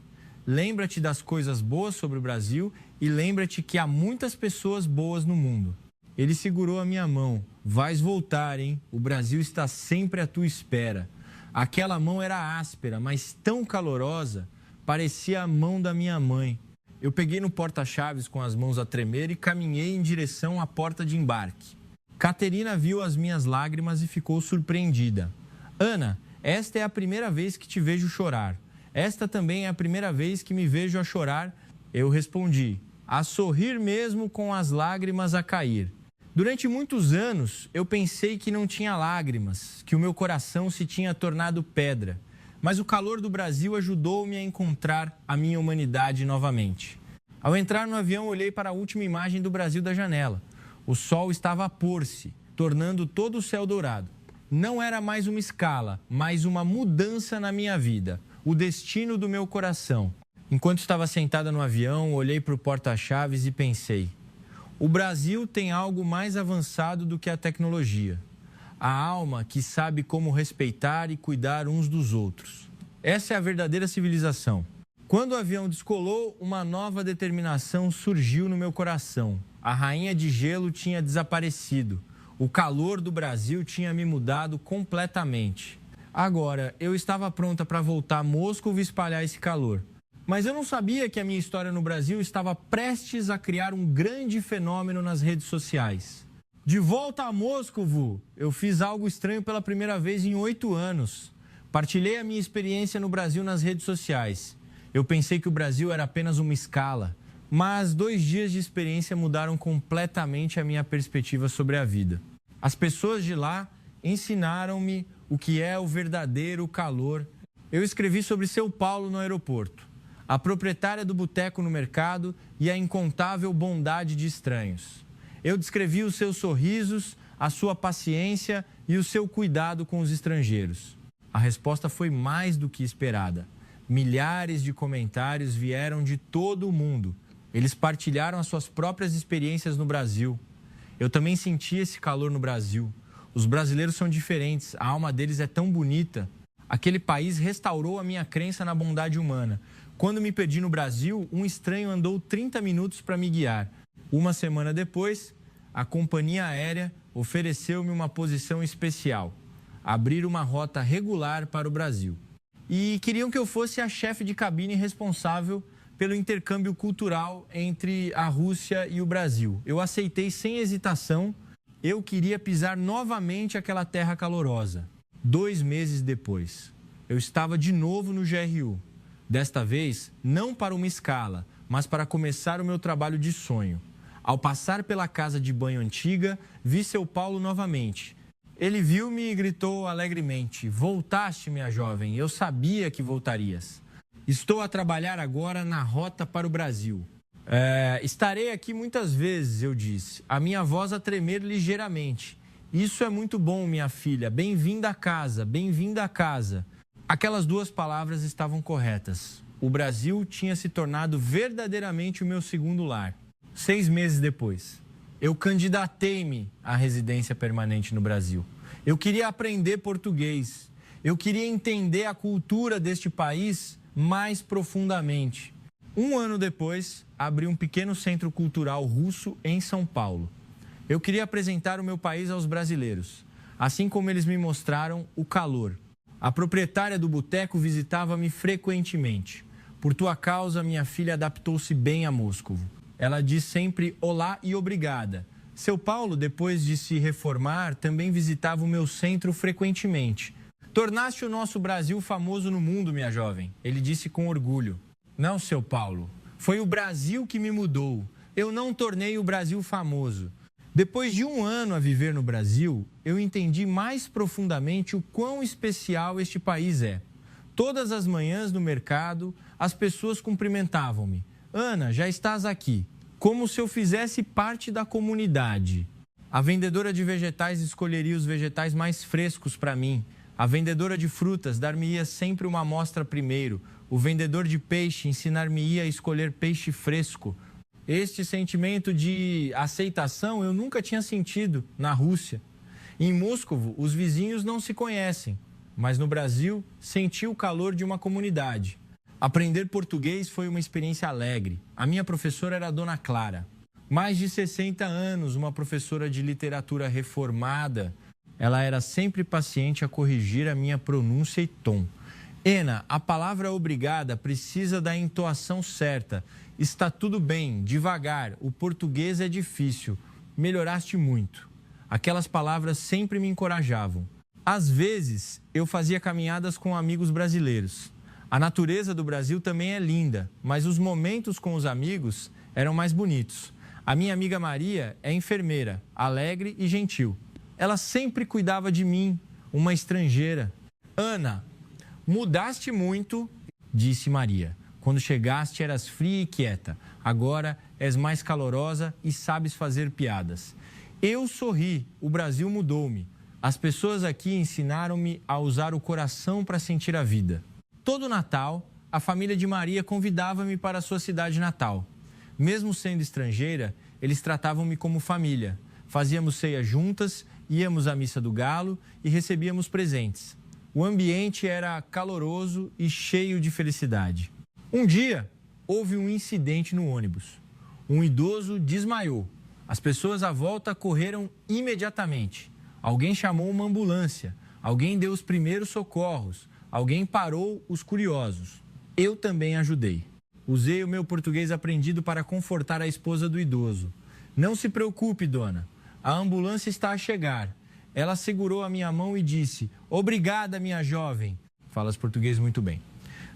Lembra-te das coisas boas sobre o Brasil e lembra-te que há muitas pessoas boas no mundo. Ele segurou a minha mão. Vais voltar, hein? O Brasil está sempre à tua espera. Aquela mão era áspera, mas tão calorosa, parecia a mão da minha mãe. Eu peguei no porta-chaves com as mãos a tremer e caminhei em direção à porta de embarque. Caterina viu as minhas lágrimas e ficou surpreendida. Ana, esta é a primeira vez que te vejo chorar. Esta também é a primeira vez que me vejo a chorar. Eu respondi, a sorrir mesmo com as lágrimas a cair. Durante muitos anos, eu pensei que não tinha lágrimas, que o meu coração se tinha tornado pedra. mas o calor do Brasil ajudou-me a encontrar a minha humanidade novamente. Ao entrar no avião, olhei para a última imagem do Brasil da janela. O sol estava a pôr-se, tornando todo o céu dourado. Não era mais uma escala, mas uma mudança na minha vida, o destino do meu coração. Enquanto estava sentada no avião, olhei para o porta-chaves e pensei: o Brasil tem algo mais avançado do que a tecnologia. A alma que sabe como respeitar e cuidar uns dos outros. Essa é a verdadeira civilização. Quando o avião descolou, uma nova determinação surgiu no meu coração. A rainha de gelo tinha desaparecido. O calor do Brasil tinha me mudado completamente. Agora, eu estava pronta para voltar a Moscou e espalhar esse calor. Mas eu não sabia que a minha história no Brasil estava prestes a criar um grande fenômeno nas redes sociais. De volta a Moscou, eu fiz algo estranho pela primeira vez em 8 anos. Partilhei a minha experiência no Brasil nas redes sociais. Eu pensei que o Brasil era apenas uma escala, mas 2 dias de experiência mudaram completamente a minha perspectiva sobre a vida. As pessoas de lá ensinaram-me o que é o verdadeiro calor. Eu escrevi sobre São Paulo no aeroporto, a proprietária do boteco no mercado e a incontável bondade de estranhos. Eu descrevi os seus sorrisos, a sua paciência e o seu cuidado com os estrangeiros. A resposta foi mais do que esperada. Milhares de comentários vieram de todo o mundo. Eles partilharam as suas próprias experiências no Brasil. Eu também senti esse calor no Brasil. Os brasileiros são diferentes, a alma deles é tão bonita. Aquele país restaurou a minha crença na bondade humana. Quando me perdi no Brasil, um estranho andou 30 minutos para me guiar. Uma semana depois, a companhia aérea ofereceu-me uma posição especial. Abrir uma rota regular para o Brasil. E queriam que eu fosse a chefe de cabine responsável pelo intercâmbio cultural entre a Rússia e o Brasil. Eu aceitei sem hesitação. Eu queria pisar novamente aquela terra calorosa. 2 meses depois, eu estava de novo no GRU. Desta vez, não para uma escala, mas para começar o meu trabalho de sonho. Ao passar pela casa de banho antiga, vi São Paulo novamente. Ele viu-me e gritou alegremente: voltaste, minha jovem, eu sabia que voltarias. Estou a trabalhar agora na rota para o Brasil. Estarei aqui muitas vezes, eu disse, a minha voz a tremer ligeiramente. Isso é muito bom, minha filha, bem-vinda a casa, bem-vinda a casa. Aquelas 2 palavras estavam corretas. O Brasil tinha se tornado verdadeiramente o meu segundo lar. 6 meses depois, eu candidatei-me à residência permanente no Brasil. Eu queria aprender português. Eu queria entender a cultura deste país mais profundamente. 1 ano depois, abri um pequeno centro cultural russo em São Paulo. Eu queria apresentar o meu país aos brasileiros, assim como eles me mostraram o calor. A proprietária do boteco visitava-me frequentemente. Por tua causa, minha filha adaptou-se bem a Moscou. Ela diz sempre olá e obrigada. São Paulo, depois de se reformar, também visitava o meu centro frequentemente. Tornaste o nosso Brasil famoso no mundo, minha jovem, ele disse com orgulho. Não, São Paulo, foi o Brasil que me mudou. Eu não tornei o Brasil famoso. Depois de 1 ano a viver no Brasil, eu entendi mais profundamente o quão especial este país é. Todas as manhãs no mercado, as pessoas cumprimentavam-me. Ana, já estás aqui. Como se eu fizesse parte da comunidade. A vendedora de vegetais escolheria os vegetais mais frescos para mim. A vendedora de frutas dar-me-ia sempre uma amostra primeiro. O vendedor de peixe ensinar-me-ia a escolher peixe fresco. Este sentimento de aceitação eu nunca tinha sentido na Rússia. Em Moscou, os vizinhos não se conhecem, mas no Brasil, senti o calor de uma comunidade. Aprender português foi uma experiência alegre. A minha professora era a Dona Clara. Mais de 60 anos, uma professora de literatura reformada. Ela era sempre paciente a corrigir a minha pronúncia e tom. Ena, a palavra obrigada precisa da entoação certa. Está tudo bem, devagar, o português é difícil. Melhoraste muito. Aquelas palavras sempre me encorajavam. Às vezes, eu fazia caminhadas com amigos brasileiros. A natureza do Brasil também é linda, mas os momentos com os amigos eram mais bonitos. A minha amiga Maria é enfermeira, alegre e gentil. Ela sempre cuidava de mim, uma estrangeira. Ana, Mudaste muito, disse Maria. Quando chegaste eras fria e quieta. Agora és mais calorosa e sabes fazer piadas. Eu sorri, o Brasil mudou-me. As pessoas aqui ensinaram-me a usar o coração para sentir a vida. Todo Natal, a família de Maria convidava-me para a sua cidade natal. Mesmo sendo estrangeira, eles tratavam-me como família. Fazíamos ceia juntas, íamos à missa do galo e recebíamos presentes. O ambiente era caloroso e cheio de felicidade. Um dia, houve um incidente no ônibus. Um idoso desmaiou. As pessoas à volta correram imediatamente. Alguém chamou uma ambulância. Alguém deu os primeiros socorros. Alguém parou os curiosos. Eu também ajudei. Usei o meu português aprendido para confortar a esposa do idoso. Não se preocupe, dona. A ambulância está a chegar. Ela segurou a minha mão e disse: obrigada, minha jovem. Falas português muito bem.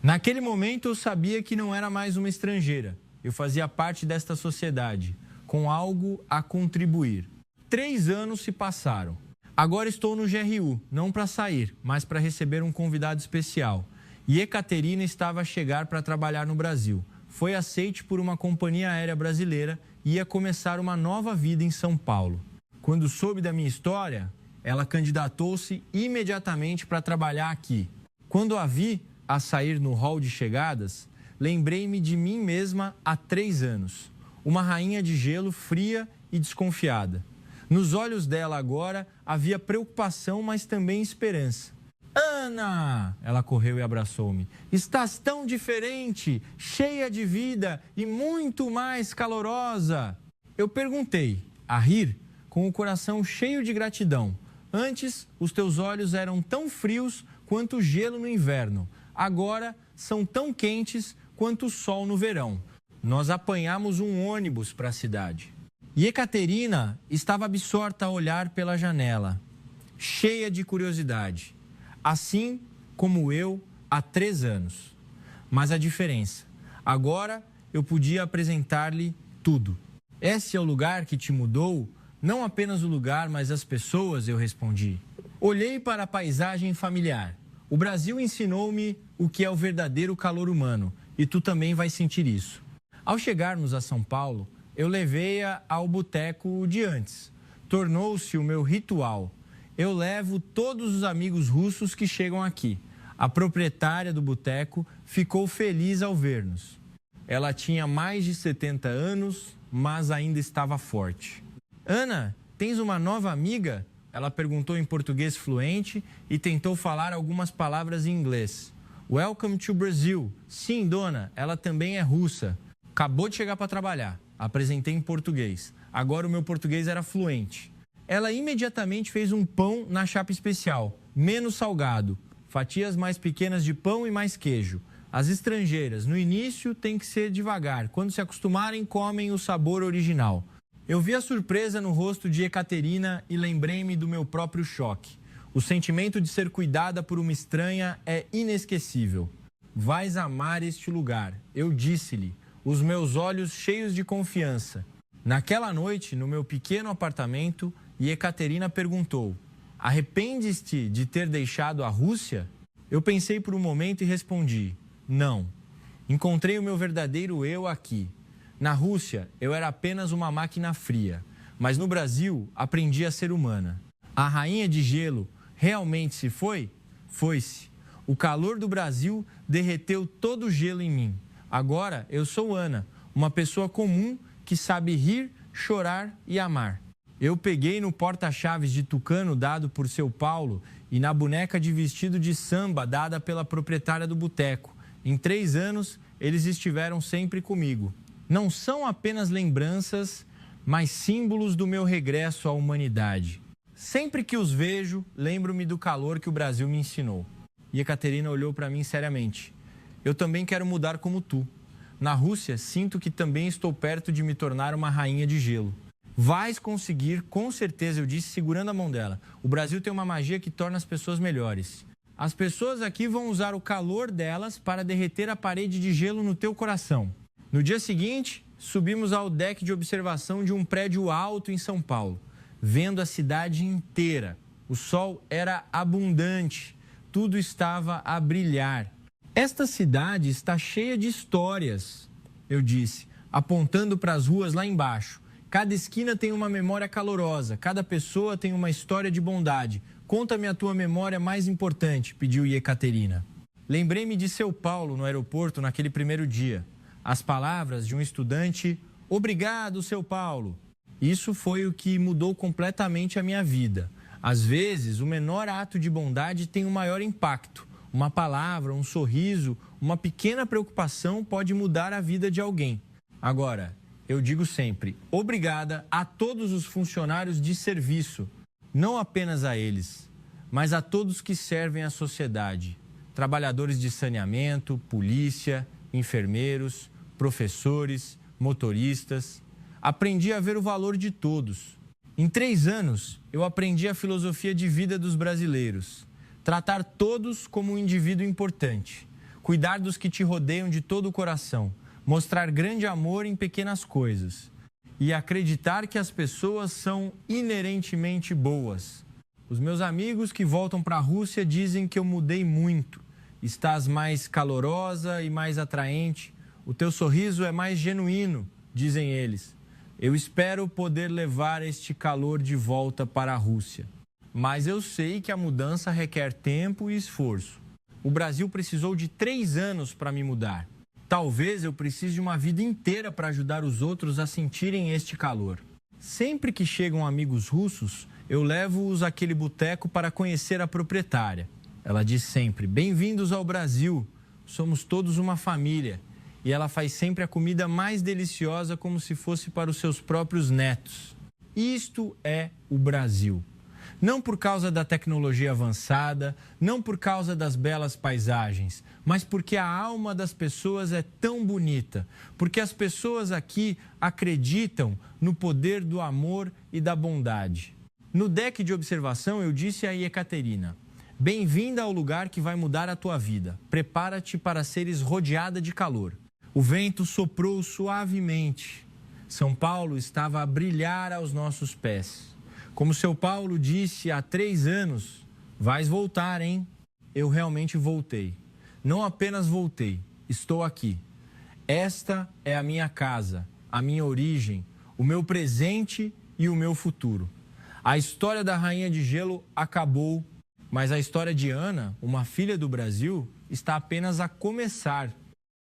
Naquele momento eu sabia que não era mais uma estrangeira. Eu fazia parte desta sociedade, com algo a contribuir. 3 anos se passaram. Agora estou no GRU, não para sair, mas para receber um convidado especial. E Ekaterina estava a chegar para trabalhar no Brasil. Foi aceite por uma companhia aérea brasileira e ia começar uma nova vida em São Paulo. Quando soube da minha história, ela candidatou-se imediatamente para trabalhar aqui. Quando a vi a sair no hall de chegadas, lembrei-me de mim mesma há 3 anos. Uma rainha de gelo fria e desconfiada. Nos olhos dela agora havia preocupação, mas também esperança. Ana! Ela correu e abraçou-me. Estás tão diferente, cheia de vida e muito mais calorosa. Eu perguntei, a rir, com o coração cheio de gratidão. Antes, os teus olhos eram tão frios quanto o gelo no inverno. Agora, são tão quentes quanto o sol no verão. Nós apanhamos um ônibus para a cidade. E Ekaterina estava absorta a olhar pela janela, cheia de curiosidade. Assim como eu há 3 anos. Mas a diferença, agora eu podia apresentar-lhe tudo. Esse é o lugar que te mudou? Não apenas o lugar, mas as pessoas, eu respondi. Olhei para a paisagem familiar. O Brasil ensinou-me o que é o verdadeiro calor humano, e tu também vais sentir isso. Ao chegarmos a São Paulo, eu levei-a ao boteco de antes. Tornou-se o meu ritual. Eu levo todos os amigos russos que chegam aqui. A proprietária do boteco ficou feliz ao ver-nos. Ela tinha mais de 70 anos, mas ainda estava forte. Ana, tens uma nova amiga? Ela perguntou em português fluente e tentou falar algumas palavras em inglês. Welcome to Brazil. Sim, dona, ela também é russa. Acabou de chegar para trabalhar. Apresentei em português. Agora o meu português era fluente. Ela imediatamente fez um pão na chapa especial, menos salgado, fatias mais pequenas de pão e mais queijo. As estrangeiras, no início, tem que ser devagar. Quando se acostumarem, comem o sabor original. Eu vi a surpresa no rosto de Ekaterina e lembrei-me do meu próprio choque. O sentimento de ser cuidada por uma estranha é inesquecível. Vais amar este lugar, eu disse-lhe, os meus olhos cheios de confiança. Naquela noite, no meu pequeno apartamento, Ekaterina perguntou: arrependes-te de ter deixado a Rússia? Eu pensei por um momento e respondi: não. Encontrei o meu verdadeiro eu aqui. Na Rússia, eu era apenas uma máquina fria, mas no Brasil, aprendi a ser humana. A rainha de gelo realmente se foi? Foi-se. O calor do Brasil derreteu todo o gelo em mim. Agora, eu sou Ana, uma pessoa comum que sabe rir, chorar e amar. Eu peguei no porta-chaves de tucano dado por seu Paulo e na boneca de vestido de samba dada pela proprietária do boteco. Em 3 anos, eles estiveram sempre comigo. Não são apenas lembranças, mas símbolos do meu regresso à humanidade. Sempre que os vejo, lembro-me do calor que o Brasil me ensinou. E Ekaterina olhou para mim seriamente. Eu também quero mudar como tu. Na Rússia, sinto que também estou perto de me tornar uma rainha de gelo. Vais conseguir, com certeza, eu disse, segurando a mão dela. O Brasil tem uma magia que torna as pessoas melhores. As pessoas aqui vão usar o calor delas para derreter a parede de gelo no teu coração. No dia seguinte, subimos ao deck de observação de um prédio alto em São Paulo, vendo a cidade inteira. O sol era abundante, tudo estava a brilhar. Esta cidade está cheia de histórias, eu disse, apontando para as ruas lá embaixo. Cada esquina tem uma memória calorosa, cada pessoa tem uma história de bondade. Conta-me a tua memória mais importante, pediu Ekaterina. Lembrei-me de seu Paulo no aeroporto naquele primeiro dia. As palavras de um estudante: obrigado, seu Paulo. Isso foi o que mudou completamente a minha vida. Às vezes, o menor ato de bondade tem um maior impacto. Uma palavra, um sorriso, uma pequena preocupação pode mudar a vida de alguém. Agora, eu digo sempre, obrigada a todos os funcionários de serviço, não apenas a eles, mas a todos que servem à sociedade. Trabalhadores de saneamento, polícia, enfermeiros, professores, motoristas. Aprendi a ver o valor de todos. Em 3 anos, eu aprendi a filosofia de vida dos brasileiros. Tratar todos como um indivíduo importante. Cuidar dos que te rodeiam de todo o coração. Mostrar grande amor em pequenas coisas. E acreditar que as pessoas são inerentemente boas. Os meus amigos que voltam para a Rússia dizem que eu mudei muito. Estás mais calorosa e mais atraente. O teu sorriso é mais genuíno, dizem eles. Eu espero poder levar este calor de volta para a Rússia. Mas eu sei que a mudança requer tempo e esforço. O Brasil precisou de 3 anos para me mudar. Talvez eu precise de uma vida inteira para ajudar os outros a sentirem este calor. Sempre que chegam amigos russos, eu levo-os àquele boteco para conhecer a proprietária. Ela diz sempre: bem-vindos ao Brasil, somos todos uma família. E ela faz sempre a comida mais deliciosa como se fosse para os seus próprios netos. Isto é o Brasil. Não por causa da tecnologia avançada, não por causa das belas paisagens, mas porque a alma das pessoas é tão bonita, porque as pessoas aqui acreditam no poder do amor e da bondade. No deck de observação, eu disse a Ekaterina: bem-vinda ao lugar que vai mudar a tua vida. Prepara-te para seres rodeada de calor. O vento soprou suavemente. São Paulo estava a brilhar aos nossos pés. Como seu Paulo disse há 3 anos, vais voltar, hein? Eu realmente voltei. Não apenas voltei, estou aqui. Esta é a minha casa, a minha origem, o meu presente e o meu futuro. A história da Rainha de Gelo acabou, mas a história de Ana, uma filha do Brasil, está apenas a começar.